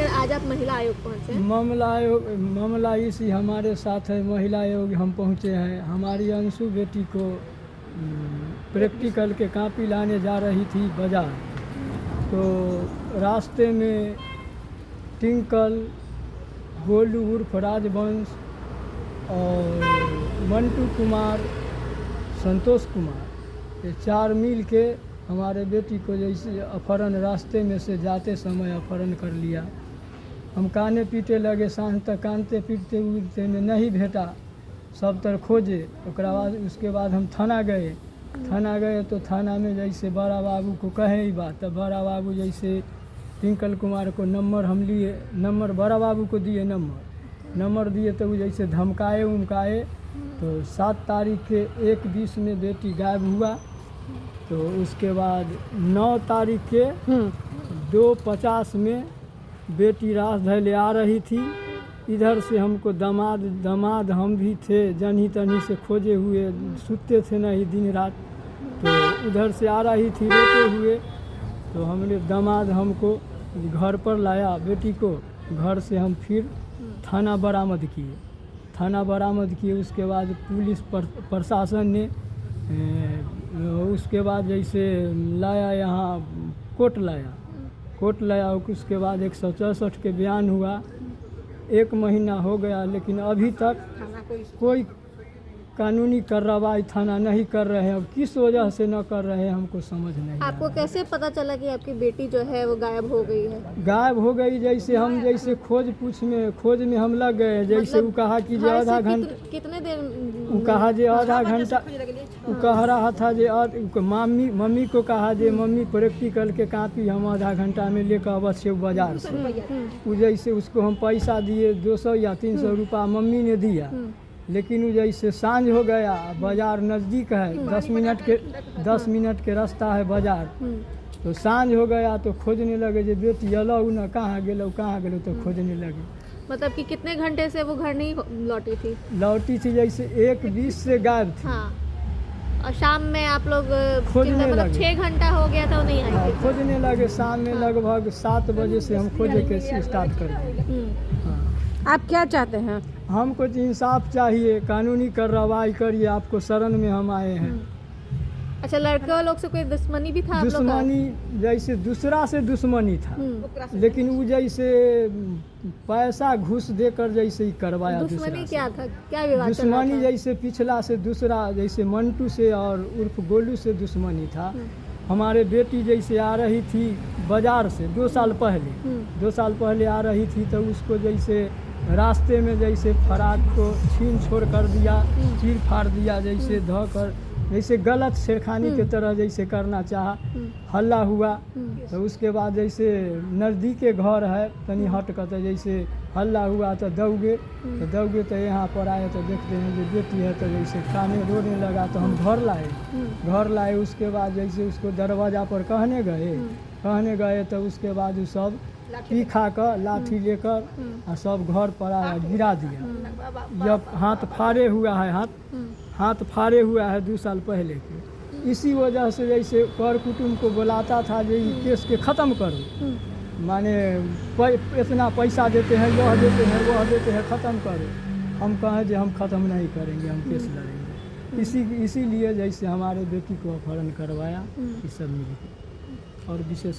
लेकर आज आप महिला आयोग पहुंचे हैं? मामला इसी हमारे साथ है, महिला आयोग हम पहुँचे हैं। हमारी अंशु बेटी को प्रैक्टिकल के कॉपी लाने जा रही थी बाजार, तो रास्ते में टिंकल, गोलू उर्फ राजवंश और मंटू कुमार, संतोष कुमार, ये 4 मिल के हमारे बेटी को जैसे अपहरण, रास्ते में से जाते समय अपहरण कर लिया। हम काने पीटे लगे, सांझ तक कानते पीटते में नहीं भेटा, सब तरह खोजे। उसके बाद हम थाना गए तो थाना में जैसे बड़ा बाबू को कहे ही बात, तब बड़ा बाबू जैसे टिंकल कुमार को नंबर हम लिए, नंबर बड़ा बाबू को दिए, नंबर दिए तो वो जैसे धमकाए तो 7 तारीख के 1:20 में बेटी गायब हुआ। तो उसके बाद 9 तारीख के 2:50 में बेटी रास धैले आ रही थी। इधर से हमको दामाद हम भी थे, जनी तनी से खोजे हुए, सुते थे नहीं दिन रात। तो उधर से आ रही थी रोते हुए, तो हमने दामाद हमको घर पर लाया, बेटी को घर से हम फिर थाना बरामद किए। उसके बाद पुलिस प्रशासन ने उसके बाद जैसे लाया, यहाँ कोर्ट लाया। उसके बाद 164 के बयान हुआ। 1 महीना हो गया, लेकिन अभी तक कोई कानूनी कार्रवाई थाना नहीं कर रहे हैं। अब किस वजह से न कर रहे हैं हमको समझ नहीं आ आपको रहा है। कैसे पता चला कि आपकी बेटी जो है वो गायब हो गई है? गायब हो गई जैसे खोज में हम लग गए। जैसे वो कहा कि जो आधा घंटा, कितने देर वो कहा जे आधा घंटा, वो कह रहा था जे मम्मी को कहा जे मम्मी प्रैक्टिकल के कॉपी हम आधा घंटा में लेकर अवश्य बाजार से। वो जैसे उसको हम पैसा दिए 200 या 300 रुपया मम्मी ने दिया, लेकिन वो जैसे सांझ हो गया, बाजार नज़दीक है, 10 मिनट के रास्ता है बाजार। तो सांझ हो गया तो खोजने लगे जे बेटी अलऊ न, कहाँ गेलो, तो खोजने लगे। मतलब कि कितने घंटे से वो घर नहीं लौटी थी? जैसे 1:20 से गायब थी। हाँ, और शाम में आप लोग खोजने लगे। 6 घंटा हो गया था वो नहीं आई थी? खोजने लगे, शाम में लगभग 7 बजे से हम खोजे के स्टार्ट कर दिए। आप क्या चाहते हैं? हमको इंसाफ चाहिए, कानूनी कार्रवाई करिए, आपको शरण में हम आए हैं। अच्छा, लड़के लोग से कोई दुश्मनी भी था आप लोग का? दुश्मनी जैसे दूसरा से दुश्मनी था, लेकिन वो जैसे पैसा घूस देकर जैसे ही करवाया। दुश्मनी क्या था, क्या विवाद? दुश्मनी जैसे पिछला से दूसरा, जैसे मंटू से और उर्फ गोलू से दुश्मनी था। हमारे बेटी जैसे आ रही थी बाजार से 2 साल पहले आ रही थी, तो उसको जैसे रास्ते में जैसे फराक को छीन छोड़ कर दिया, चीर फाड़ दिया, जैसे धोकर जैसे गलत छेड़खानी के तरह जैसे करना चाहा। हल्ला हुआ, तो उसके बाद जैसे नज़दीक के घर है तनी हट कर, तो जैसे हल्ला हुआ तो दौगे तो यहाँ पर आए तो देखते हैं जो बेटी है, तो जैसे काने रोने लगा, तो हम घर लाए। उसके बाद जैसे उसको दरवाज़ा पर कहने गए तो उसके बाद वो सब पी खा कर लाठी लेकर और सब घर पर आया, गिरा दिया। जब हाथ फाड़े हुआ है 2 साल पहले के। इसी वजह से जैसे कर कुटुंब को बुलाता था जो ये केस के ख़त्म करो, माने इतना पैसा देते हैं, यह देते हैं, वह देते हैं, ख़त्म करो। हम कहें जो हम ख़त्म नहीं करेंगे, हम केस लड़ेंगे। इसीलिए जैसे हमारे बेटी को अपहरण करवाया, ये सब मिलकर। और विशेष